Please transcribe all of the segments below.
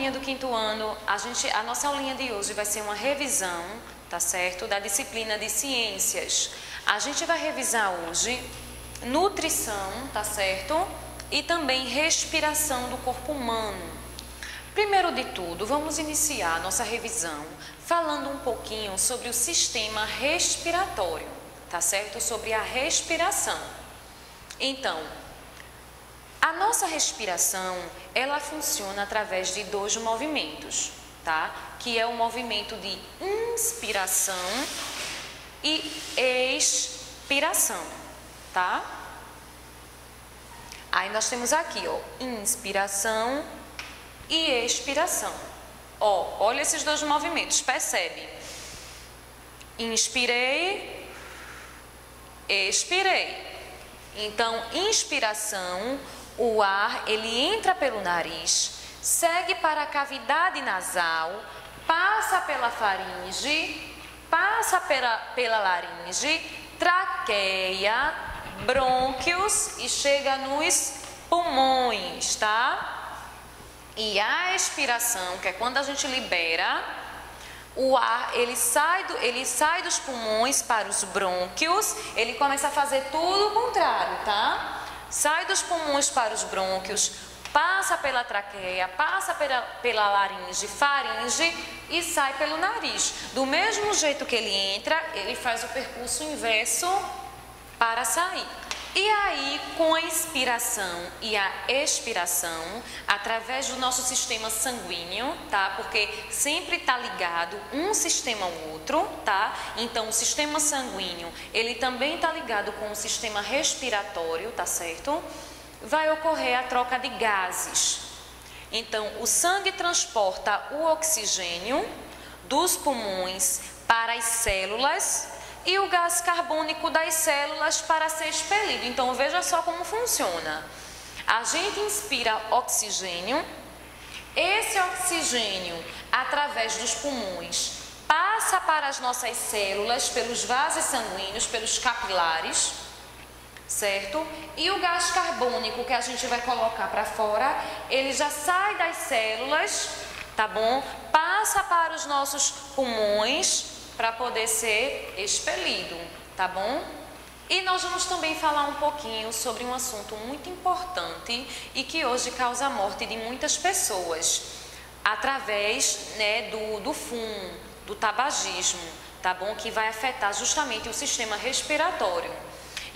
turminha do quinto ano, a nossa aulinha de hoje vai ser uma revisão, tá certo? Da disciplina de ciências. A gente vai revisar hoje nutrição, tá certo? E também respiração do corpo humano. Primeiro de tudo, vamos iniciar a nossa revisão falando um pouquinho sobre o sistema respiratório, tá certo? Sobre a respiração. Então, a nossa respiração, ela funciona através de dois movimentos, tá? Que é o movimento de inspiração e expiração, tá? Aí nós temos aqui, ó, inspiração e expiração. Ó, olha esses dois movimentos, percebe? Inspirei, expirei. Então, inspiração, o ar, ele entra pelo nariz, segue para a cavidade nasal, passa pela faringe, passa pela laringe, traqueia, brônquios e chega nos pulmões, tá? E a expiração, que é quando a gente libera, o ar, ele sai dos pulmões para os brônquios, ele começa a fazer tudo o contrário, tá? Sai dos pulmões para os brônquios, passa pela traqueia, passa pela laringe, faringe e sai pelo nariz. Do mesmo jeito que ele entra, ele faz o percurso inverso para sair. E aí, com a inspiração e a expiração, através do nosso sistema sanguíneo, tá? Porque sempre está ligado um sistema ao outro, tá? Então, o sistema sanguíneo, ele também está ligado com o sistema respiratório, tá certo? Vai ocorrer a troca de gases. Então, o sangue transporta o oxigênio dos pulmões para as células e o gás carbônico das células para ser expelido. Então, veja só como funciona. A gente inspira oxigênio, esse oxigênio, através dos pulmões, passa para as nossas células, pelos vasos sanguíneos, pelos capilares, certo? E o gás carbônico que a gente vai colocar para fora, ele já sai das células, tá bom? Passa para os nossos pulmões, para poder ser expelido, tá bom? E nós vamos também falar um pouquinho sobre um assunto muito importante e que hoje causa a morte de muitas pessoas, através, né, do fumo, do tabagismo, tá bom? Que vai afetar justamente o sistema respiratório.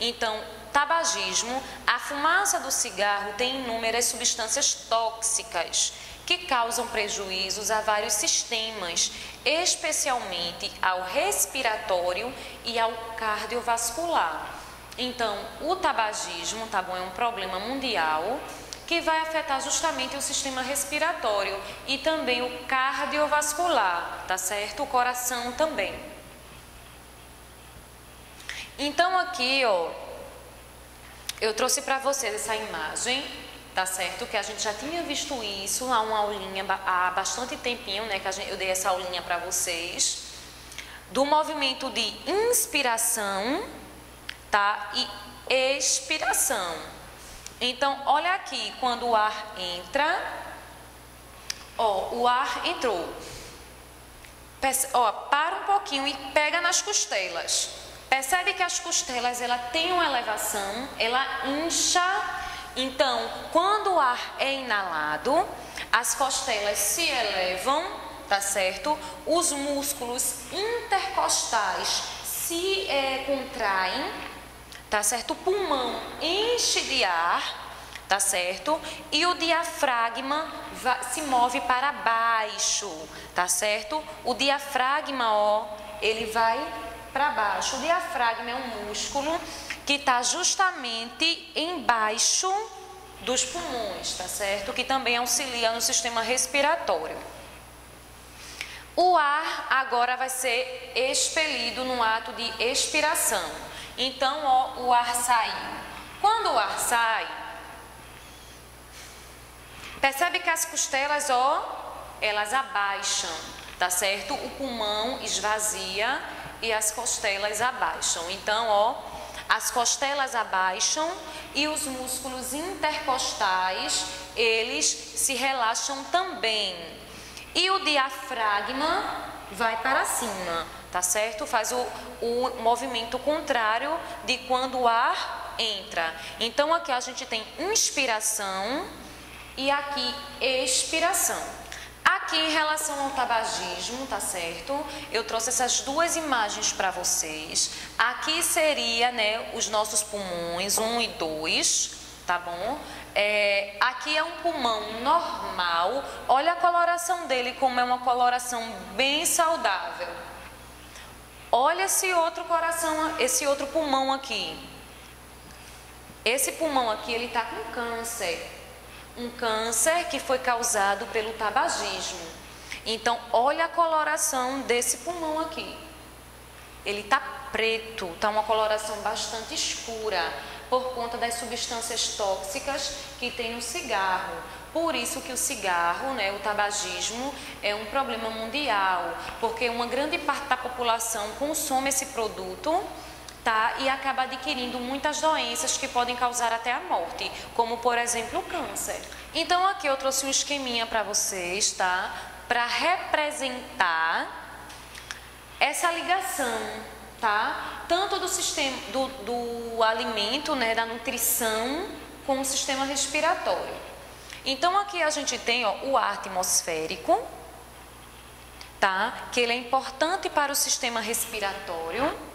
Então, tabagismo, a fumaça do cigarro tem inúmeras substâncias tóxicas que causam prejuízos a vários sistemas, especialmente ao respiratório e ao cardiovascular. Então, o tabagismo, tá bom, é um problema mundial que vai afetar justamente o sistema respiratório e também o cardiovascular, tá certo? O coração também. Então, aqui, ó, eu trouxe para vocês essa imagem, tá certo? Que a gente já tinha visto isso há uma aulinha, há bastante tempinho, né? Que eu dei essa aulinha para vocês. Do movimento de inspiração, tá? E expiração. Então, olha aqui, quando o ar entra, ó, o ar entrou. Ó, para um pouquinho e pega nas costelas. Percebe que as costelas, ela tem uma elevação, ela incha. Então, quando o ar é inalado, as costelas se elevam, tá certo? Os músculos intercostais se contraem, tá certo? O pulmão enche de ar, tá certo? E o diafragma se move para baixo, tá certo? O diafragma, ó, ele vai para baixo. O diafragma é um músculo que está justamente embaixo dos pulmões, tá certo? Que também auxilia no sistema respiratório. O ar agora vai ser expelido no ato de expiração. Então, ó, o ar saiu. Quando o ar sai, percebe que as costelas, ó, elas abaixam, tá certo? O pulmão esvazia e as costelas abaixam. Então, ó, as costelas abaixam e os músculos intercostais, eles se relaxam também. E o diafragma vai para cima, tá certo? Faz o movimento contrário de quando o ar entra. Então, aqui a gente tem inspiração e aqui expiração. Aqui em relação ao tabagismo, tá certo? Eu trouxe essas duas imagens para vocês. Aqui seria, né, os nossos pulmões, 1 e 2, tá bom? Aqui é um pulmão normal. Olha a coloração dele, como é uma coloração bem saudável. Olha esse outro coração, esse outro pulmão aqui. Esse pulmão aqui, ele tá com câncer. Um câncer que foi causado pelo tabagismo. Então, olha a coloração desse pulmão aqui. Ele tá preto, tá uma coloração bastante escura, por conta das substâncias tóxicas que tem no cigarro. Por isso que o cigarro, né, o tabagismo, é um problema mundial, porque uma grande parte da população consome esse produto, tá, e acaba adquirindo muitas doenças que podem causar até a morte, como por exemplo o câncer. Então aqui eu trouxe um esqueminha para vocês, tá, para representar essa ligação, tá, tanto do sistema do alimento, né, da nutrição, com o sistema respiratório. Então aqui a gente tem, ó, o ar atmosférico, tá, que ele é importante para o sistema respiratório.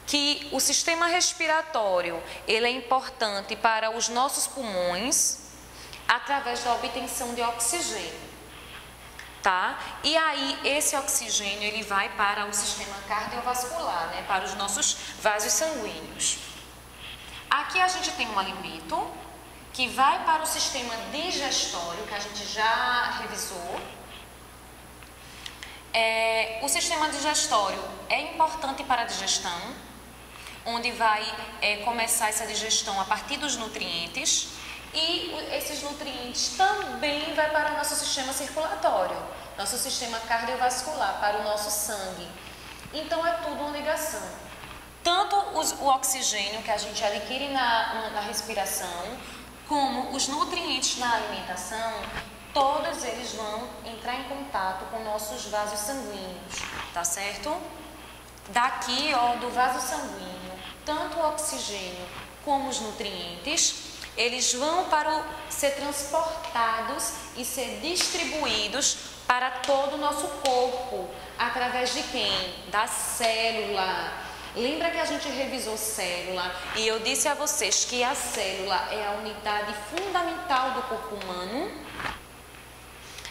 Que o sistema respiratório, ele é importante para os nossos pulmões, através da obtenção de oxigênio, tá? E aí, esse oxigênio, ele vai para o sistema cardiovascular, né? Para os nossos vasos sanguíneos. Aqui a gente tem um alimento que vai para o sistema digestório, que a gente já revisou. O sistema digestório é importante para a digestão, onde vai começar essa digestão a partir dos nutrientes, e esses nutrientes também vai para o nosso sistema circulatório, nosso sistema cardiovascular, para o nosso sangue. Então é tudo uma ligação. Tanto o oxigênio que a gente adquire na respiração, como os nutrientes na alimentação, todos eles vão entrar em contato com nossos vasos sanguíneos, tá certo? Daqui, ó, do vaso sanguíneo, tanto o oxigênio como os nutrientes, eles vão ser transportados e ser distribuídos para todo o nosso corpo, através de quem? Da célula. Lembra que a gente revisou célula e eu disse a vocês que a célula é a unidade fundamental do corpo humano?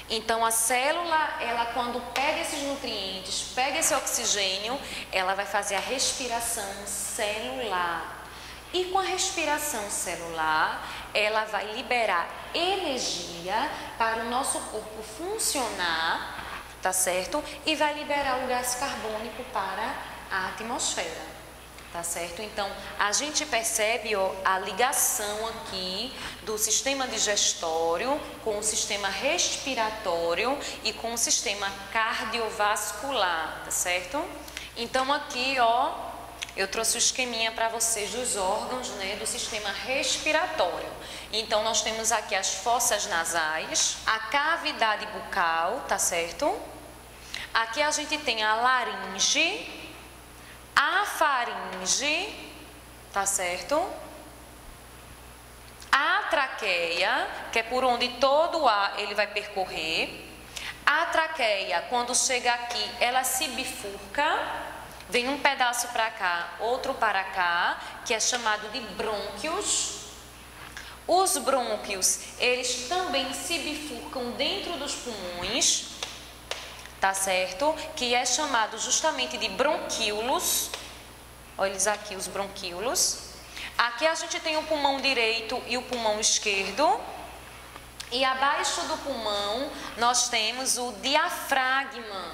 Então, a célula, ela quando pega esses nutrientes, pega esse oxigênio, ela vai fazer a respiração celular. E com a respiração celular, ela vai liberar energia para o nosso corpo funcionar, tá certo? E vai liberar o gás carbônico para a atmosfera. Tá certo? Então, a gente percebe, ó, a ligação aqui do sistema digestório com o sistema respiratório e com o sistema cardiovascular, tá certo? Então, aqui, ó, eu trouxe o esqueminha para vocês dos órgãos, né, do sistema respiratório. Então, nós temos aqui as fossas nasais, a cavidade bucal, tá certo? Aqui a gente tem a laringe, a faringe, tá certo? A traqueia, que é por onde todo o ar ele vai percorrer. A traqueia, quando chega aqui, ela se bifurca, vem um pedaço para cá, outro para cá, que é chamado de brônquios. Os brônquios, eles também se bifurcam dentro dos pulmões, tá certo? Que é chamado justamente de bronquíolos. Olha eles aqui, os bronquíolos. Aqui a gente tem o pulmão direito e o pulmão esquerdo. E abaixo do pulmão nós temos o diafragma,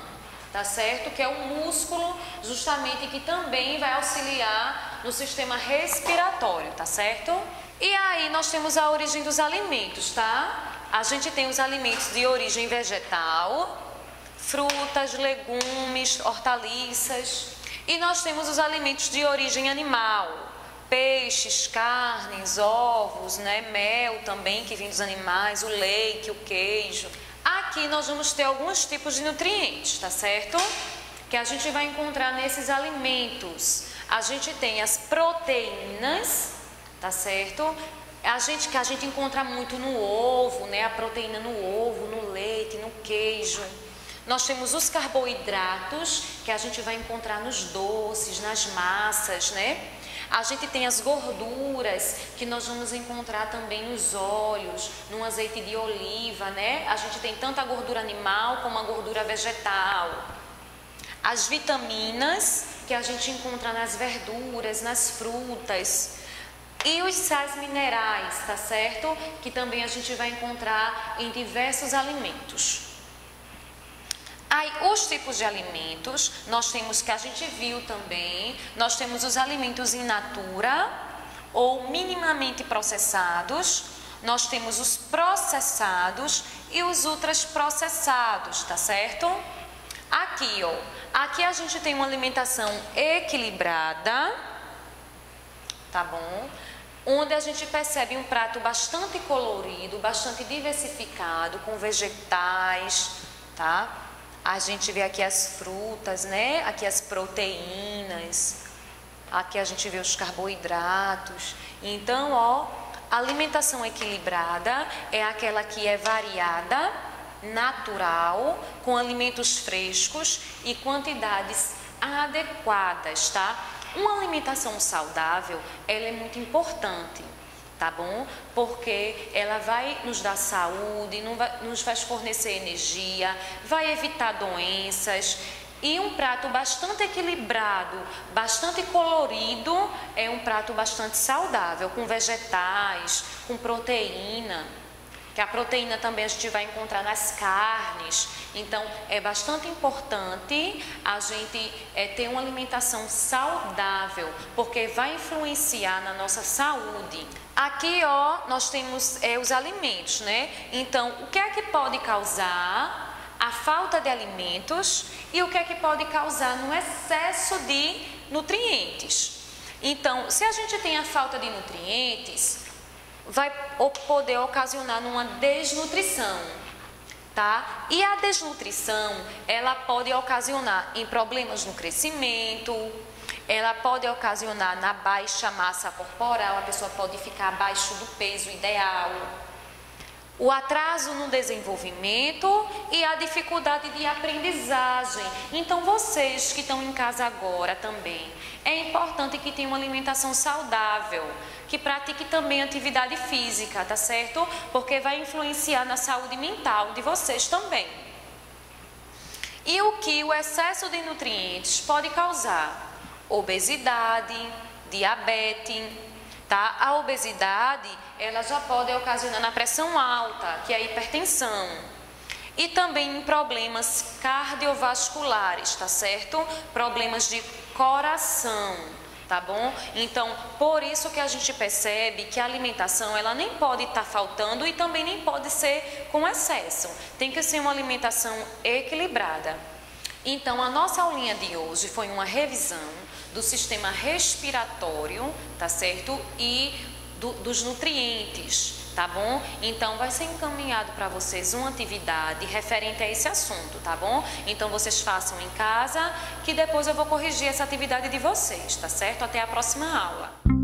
tá certo? Que é um músculo justamente que também vai auxiliar no sistema respiratório, tá certo? E aí nós temos a origem dos alimentos, tá? A gente tem os alimentos de origem vegetal, frutas, legumes, hortaliças. E nós temos os alimentos de origem animal, peixes, carnes, ovos, né? Mel também que vem dos animais, o leite, o queijo. Aqui nós vamos ter alguns tipos de nutrientes, tá certo? Que a gente vai encontrar nesses alimentos. A gente tem as proteínas, tá certo? Que a gente encontra muito no ovo, né? A proteína no ovo, no leite, no queijo. Nós temos os carboidratos, que a gente vai encontrar nos doces, nas massas, né? A gente tem as gorduras, que nós vamos encontrar também nos óleos, no azeite de oliva, né? A gente tem tanto a gordura animal como a gordura vegetal. As vitaminas, que a gente encontra nas verduras, nas frutas. E os sais minerais, tá certo? Que também a gente vai encontrar em diversos alimentos. Aí, os tipos de alimentos, nós temos que a gente viu também, nós temos os alimentos in natura ou minimamente processados, nós temos os processados e os ultraprocessados, tá certo? Aqui, ó, aqui a gente tem uma alimentação equilibrada, tá bom? Onde a gente percebe um prato bastante colorido, bastante diversificado, com vegetais, tá? A gente vê aqui as frutas, né? Aqui as proteínas, aqui a gente vê os carboidratos. Então, ó, a alimentação equilibrada é aquela que é variada, natural, com alimentos frescos e quantidades adequadas, tá? Uma alimentação saudável, ela é muito importante, tá bom? Porque ela vai nos dar saúde, nos vai fornecer energia, vai evitar doenças. E um prato bastante equilibrado, bastante colorido, é um prato bastante saudável, com vegetais, com proteína. Que a proteína também a gente vai encontrar nas carnes. Então, é bastante importante a gente ter uma alimentação saudável, porque vai influenciar na nossa saúde. Aqui, ó, nós temos os alimentos, né? Então, o que é que pode causar a falta de alimentos e o que é que pode causar no excesso de nutrientes? Então, se a gente tem a falta de nutrientes, vai poder ocasionar numa desnutrição, tá? E a desnutrição, ela pode ocasionar em problemas no crescimento, ela pode ocasionar na baixa massa corporal, a pessoa pode ficar abaixo do peso ideal, o atraso no desenvolvimento e a dificuldade de aprendizagem. Então, vocês que estão em casa agora também, é importante que tenham uma alimentação saudável, que pratique também atividade física, tá certo? Porque vai influenciar na saúde mental de vocês também. E o que o excesso de nutrientes pode causar? Obesidade, diabetes, tá? A obesidade, ela já pode ocasionar na pressão alta, que é a hipertensão. E também em problemas cardiovasculares, tá certo? Problemas de coração, tá bom? Então, por isso que a gente percebe que a alimentação, ela nem pode estar faltando e também nem pode ser com excesso. Tem que ser uma alimentação equilibrada. Então, a nossa aulinha de hoje foi uma revisão do sistema respiratório, tá certo? E dos nutrientes, tá bom? Então, vai ser encaminhado para vocês uma atividade referente a esse assunto, tá bom? Então, vocês façam em casa, que depois eu vou corrigir essa atividade de vocês, tá certo? Até a próxima aula.